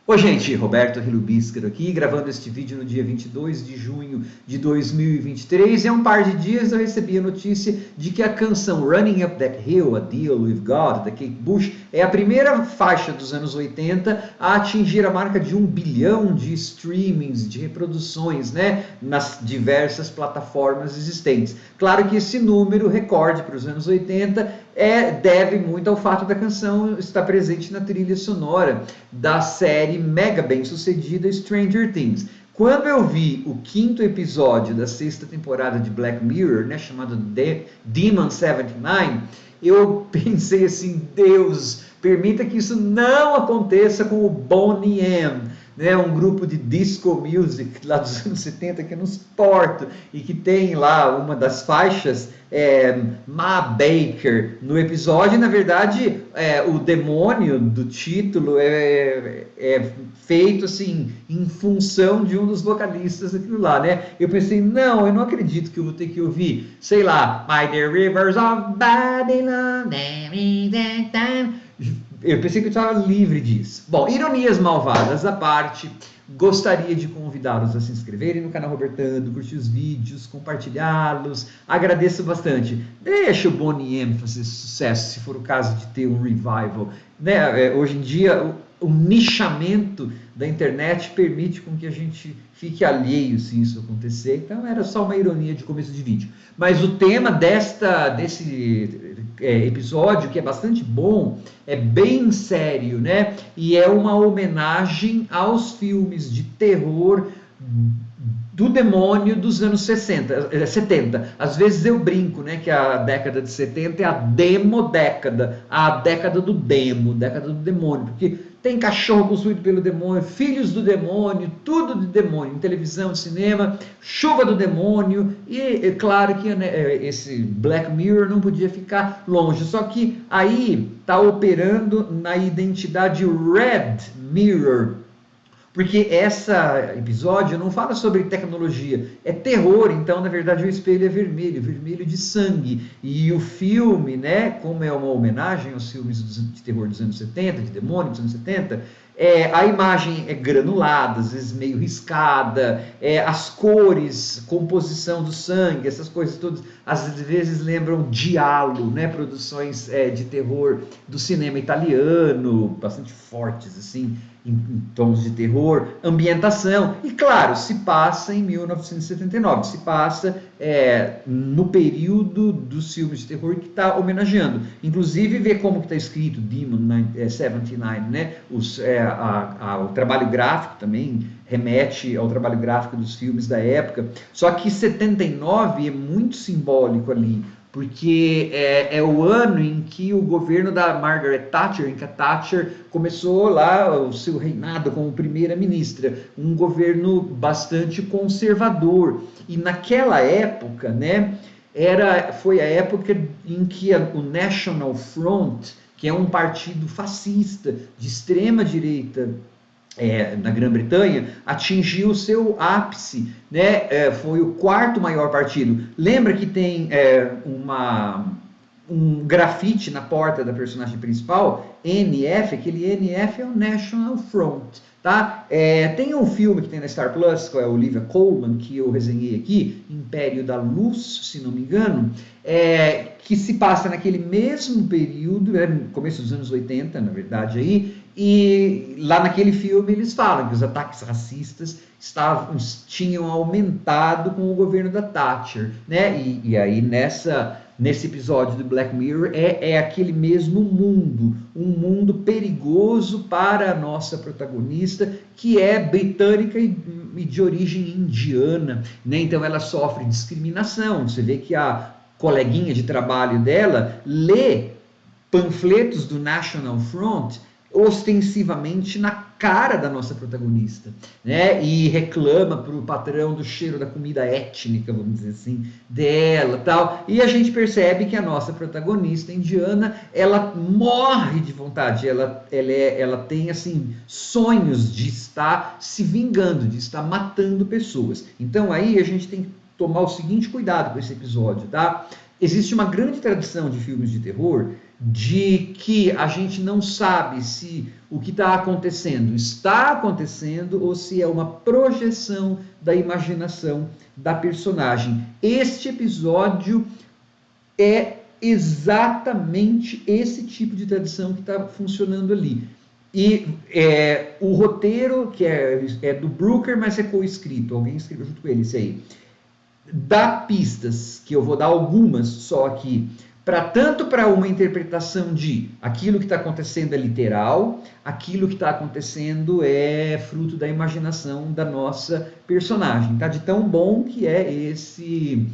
Oi gente, Roberto Hilubíscaro aqui, gravando este vídeo no dia 22 de junho de 2023 e há um par de dias eu recebi a notícia de que a canção Running Up That Hill, A Deal With God, da Kate Bush, é a primeira faixa dos anos 80 a atingir a marca de 1 bilhão de streamings, de reproduções, né, nas diversas plataformas existentes. Claro que esse número, recorde para os anos 80, deve muito ao fato da canção estar presente na trilha sonora da série mega bem sucedida Stranger Things. Quando eu vi o 5º episódio da 6ª temporada de Black Mirror, né, chamado Demon 79, eu pensei assim, Deus, permita que isso não aconteça com o Boney M, né, um grupo de disco music lá dos anos 70 que eu não suporto e que tem lá uma das faixas, Ma Baker, no episódio. E, na verdade, o demônio do título é feito assim em função de um dos vocalistas daquilo lá, né? Eu pensei, não, eu não acredito que eu vou ter que ouvir, sei lá, By the Rivers of Babylon. Eu pensei que eu estava livre disso. Bom, ironias malvadas à parte, gostaria de convidá-los a se inscreverem no canal Robertando, curtir os vídeos, compartilhá-los. Agradeço bastante. Deixa o Boney M fazer sucesso, se for o caso de ter um revival, né? Hoje em dia, o nichamento da internet permite com que a gente fique alheio se isso acontecer. Então era só uma ironia de começo de vídeo. Mas o tema desse episódio, que é bastante bom, é bem sério, né? E é uma homenagem aos filmes de terror do demônio dos anos 70. Às vezes eu brinco, né, que a década de 70 é a demodécada, a década do demo, década do demônio, porque tem cachorro possuído pelo demônio, filhos do demônio, tudo de demônio, em televisão, cinema, chuva do demônio. E é claro que, né, esse Black Mirror não podia ficar longe, só que aí está operando na identidade Red Mirror, porque esse episódio não fala sobre tecnologia, é terror. Então, na verdade, o espelho é vermelho, vermelho de sangue. E o filme, né, como é uma homenagem aos filmes de terror dos anos 70, de demônio dos anos 70, a imagem é granulada, às vezes meio riscada, as cores, composição do sangue, essas coisas todas, às vezes lembram giallo, né, produções de terror do cinema italiano, bastante fortes, assim, em tons de terror, ambientação, e claro, se passa em 1979, se passa no período dos filmes de terror que está homenageando. Inclusive, ver como está escrito Demon 79, né? O trabalho gráfico também remete ao trabalho gráfico dos filmes da época, só que 79 é muito simbólico ali, porque é o ano em que o governo da Margaret Thatcher, em que a Thatcher começou lá o seu reinado como primeira-ministra, um governo bastante conservador. E naquela época, né, foi a época em que o National Front, que é um partido fascista de extrema direita, na Grã-Bretanha, atingiu o seu ápice, né? Foi o 4º maior partido. Lembra que tem um grafite na porta da personagem principal, NF, aquele NF é o National Front, tá? Tem um filme que tem na Star Plus, com a Olivia Colman, que eu resenhei aqui, Império da Luz, se não me engano, que se passa naquele mesmo período, no começo dos anos 80, na verdade, aí, e lá naquele filme eles falam que os ataques racistas tinham aumentado com o governo da Thatcher, né? E aí nesse episódio do Black Mirror é aquele mesmo mundo, um mundo perigoso para a nossa protagonista, que é britânica e de origem indiana, né? Então ela sofre discriminação. Você vê que a coleguinha de trabalho dela lê panfletos do National Front ostensivamente na cara da nossa protagonista, né? E reclama para o patrão do cheiro da comida étnica, vamos dizer assim, dela, tal. E a gente percebe que a nossa protagonista indiana, ela morre de vontade, ela tem assim sonhos de estar se vingando, de estar matando pessoas. Então aí a gente tem que tomar o seguinte cuidado com esse episódio, tá? Existe uma grande tradição de filmes de terror de que a gente não sabe se o que está acontecendo ou se é uma projeção da imaginação da personagem. Este episódio é exatamente esse tipo de tradição que está funcionando ali. E o roteiro, que é do Brooker, mas é co-escrito, alguém escreveu junto com ele, isso aí, dá pistas, que eu vou dar algumas só aqui, tanto para uma interpretação de aquilo que está acontecendo é literal, aquilo que está acontecendo é fruto da imaginação da nossa personagem, tá? De tão bom que é esse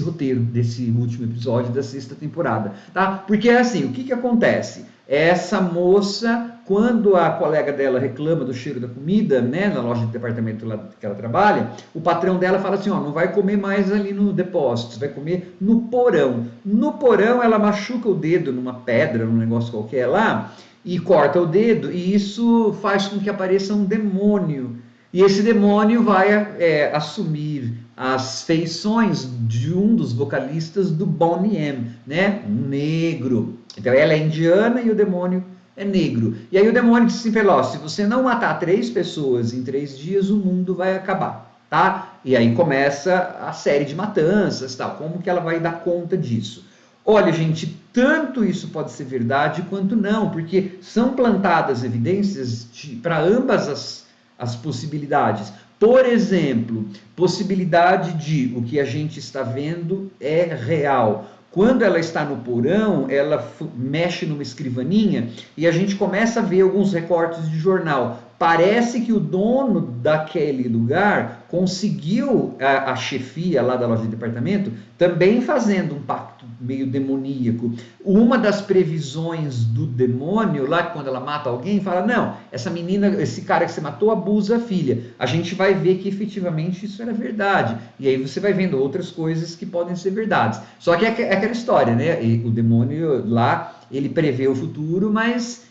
roteiro desse último episódio da 6ª temporada, tá? Porque é assim, o que acontece? Essa moça, quando a colega dela reclama do cheiro da comida, né, na loja de departamento lá que ela trabalha, o patrão dela fala assim, ó, não vai comer mais ali no depósito, você vai comer no porão. No porão ela machuca o dedo numa pedra, num negócio qualquer lá, e corta o dedo, e isso faz com que apareça um demônio. E esse demônio vai assumir as feições de um dos vocalistas do Boney M, né? Um negro. Então ela é indiana e o demônio é negro. E aí o demônio diz assim, se você não matar 3 pessoas em 3 dias, o mundo vai acabar, tá? E aí começa a série de matanças, tal. Como que ela vai dar conta disso? Olha, gente, tanto isso pode ser verdade quanto não, porque são plantadas evidências para ambas as possibilidades. Por exemplo, possibilidade de o que a gente está vendo é real. Quando ela está no porão, ela mexe numa escrivaninha e a gente começa a ver alguns recortes de jornal. Parece que o dono daquele lugar conseguiu a chefia lá da loja de departamento também fazendo um pacto meio demoníaco. Uma das previsões do demônio, lá quando ela mata alguém, fala, não, essa menina, esse cara que você matou abusa a filha. A gente vai ver que efetivamente isso era verdade. E aí você vai vendo outras coisas que podem ser verdades. Só que é aquela história, né? O demônio lá, ele prevê o futuro, mas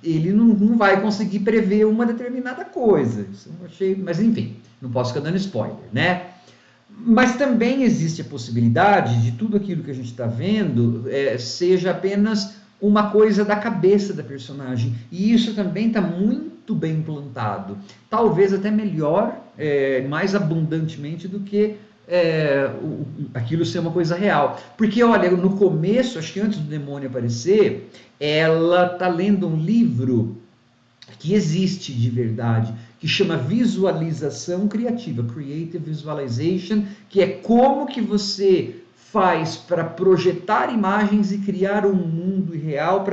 ele não vai conseguir prever uma determinada coisa. Isso eu achei, mas enfim, não posso ficar dando spoiler, né? Mas também existe a possibilidade de tudo aquilo que a gente está vendo seja apenas uma coisa da cabeça da personagem. E isso também está muito bem implantado. Talvez até melhor, mais abundantemente do que aquilo ser uma coisa real. Porque, olha, no começo, acho que antes do demônio aparecer, ela está lendo um livro que existe de verdade, que chama Visualização Criativa, Creative Visualization, que é como que você faz para projetar imagens e criar um mundo ideal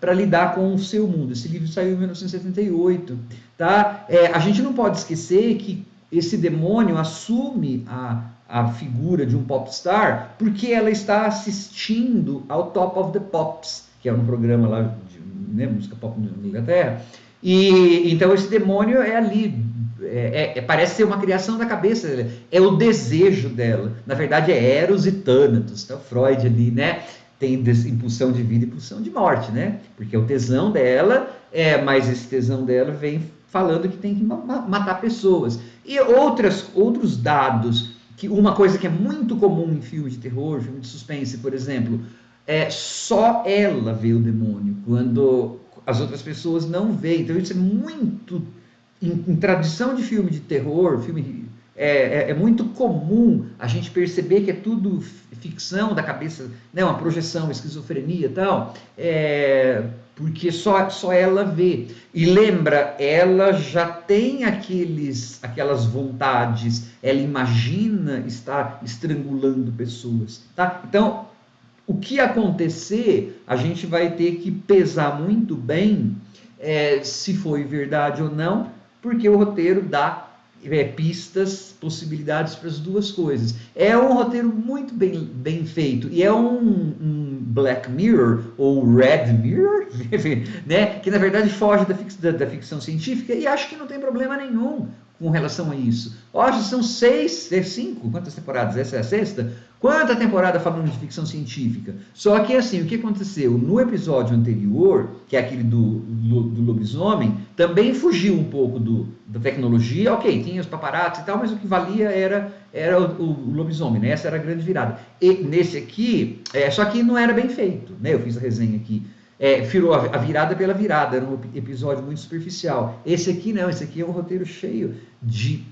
para lidar com o seu mundo. Esse livro saiu em 1978. Tá? A gente não pode esquecer que esse demônio assume a figura de um popstar porque ela está assistindo ao Top of the Pops, que é um programa lá de música pop na Inglaterra, e então esse demônio é ali, parece ser uma criação da cabeça dela, é o desejo dela, na verdade é Eros e Thanatos, tá? Freud ali, né, tem impulsão de vida e impulsão de morte, né, porque é o tesão dela, mas esse tesão dela vem falando que tem que matar pessoas, e outros dados, que uma coisa que é muito comum em filme de terror, filme de suspense, por exemplo, só ela vê o demônio, quando as outras pessoas não veem. Então isso é muito, em tradição de filme de terror, é muito comum a gente perceber que é tudo ficção da cabeça, né, uma projeção, esquizofrenia e tal, porque só ela vê. E lembra, ela já tem aquelas vontades, ela imagina estar estrangulando pessoas, tá? Então, o que acontecer, a gente vai ter que pesar muito bem se foi verdade ou não, porque o roteiro dá pistas, possibilidades para as duas coisas. É um roteiro muito bem feito, e é um Black Mirror, ou Red Mirror, né? Que na verdade foge da ficção científica, e acho que não tem problema nenhum com relação a isso. Hoje são 5, quantas temporadas? Essa é a 6ª? Quanta temporada falando de ficção científica? Só que assim, o que aconteceu? No episódio anterior, que é aquele do lobisomem, também fugiu um pouco da tecnologia. Ok, tinha os paparazzi e tal, mas o que valia era o lobisomem, né? Essa era a grande virada. E nesse aqui, só que não era bem feito, né? Eu fiz a resenha aqui. Virou a virada pela virada, era um episódio muito superficial. Esse aqui não, esse aqui é um roteiro cheio de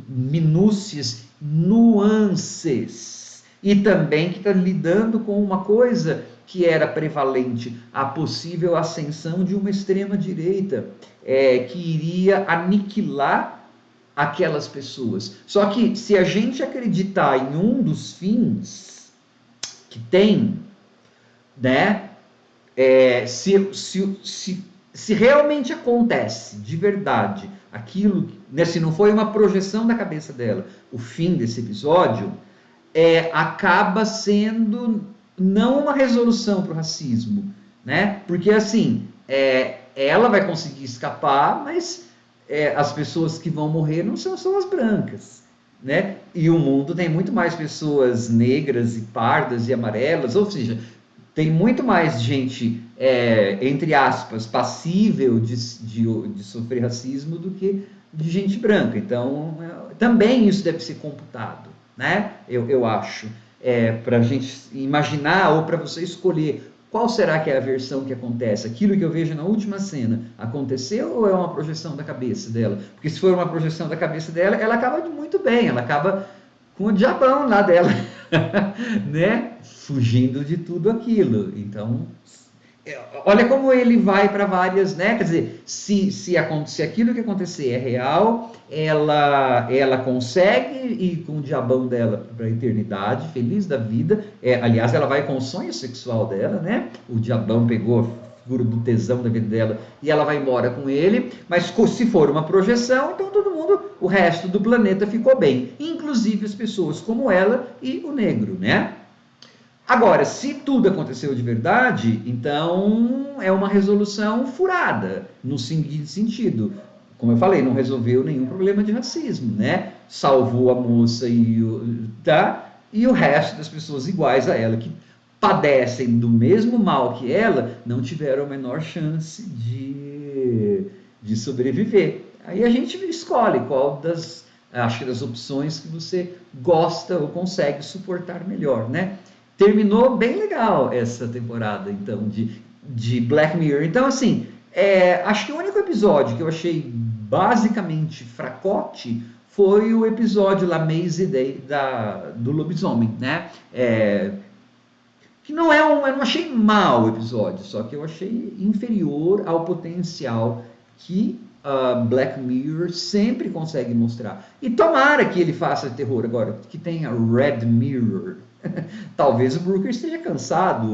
minúcias, nuances. E também que está lidando com uma coisa que era prevalente, a possível ascensão de uma extrema-direita, que iria aniquilar aquelas pessoas. Só que se a gente acreditar em um dos fins que tem, né, se realmente acontece de verdade aquilo, né, se não foi uma projeção da cabeça dela, o fim desse episódio, acaba sendo não uma resolução para o racismo, né? Porque assim, ela vai conseguir escapar, mas as pessoas que vão morrer não são só as brancas, né? E o mundo tem muito mais pessoas negras e pardas e amarelas, ou seja, tem muito mais gente, entre aspas, passível de sofrer racismo do que de gente branca. Então, também isso deve ser computado, né? Eu acho, para a gente imaginar ou para você escolher qual será que é a versão que acontece. Aquilo que eu vejo na última cena aconteceu ou é uma projeção da cabeça dela? Porque se for uma projeção da cabeça dela, ela acaba muito bem, ela acaba com o diabão lá dela, né? Fugindo de tudo aquilo. Então, olha como ele vai para várias, né? Quer dizer, se aquilo que acontecer é real, ela consegue ir com o diabão dela para a eternidade, feliz da vida. Aliás, ela vai com o sonho sexual dela, né? O diabão pegou a figura do tesão da vida dela e ela vai embora com ele. Mas se for uma projeção, então todo mundo, o resto do planeta ficou bem, inclusive as pessoas como ela e o negro, né? Agora, se tudo aconteceu de verdade, então é uma resolução furada, no seguinte sentido. Como eu falei, não resolveu nenhum problema de racismo, né? Salvou a moça e o resto das pessoas iguais a ela, que padecem do mesmo mal que ela, não tiveram a menor chance de sobreviver. Aí a gente escolhe qual das opções que você gosta ou consegue suportar melhor, né? Terminou bem legal essa temporada, então, de Black Mirror. Então, assim, acho que o único episódio que eu achei basicamente fracote foi o episódio La Maze Day do lobisomem, né? Que não eu não achei mal o episódio, só que eu achei inferior ao potencial que Black Mirror sempre consegue mostrar. E tomara que ele faça terror agora, que tenha Red Mirror. Talvez o Brooker esteja cansado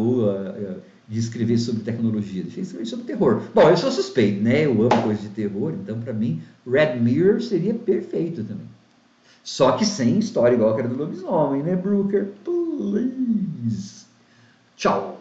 de escrever sobre tecnologia, deixa eu escrever sobre terror. Bom, eu sou suspeito, né? Eu amo coisas de terror, então para mim Red Mirror seria perfeito também. Só que sem história igual que era do lobisomem, né, Brooker? Please. Tchau.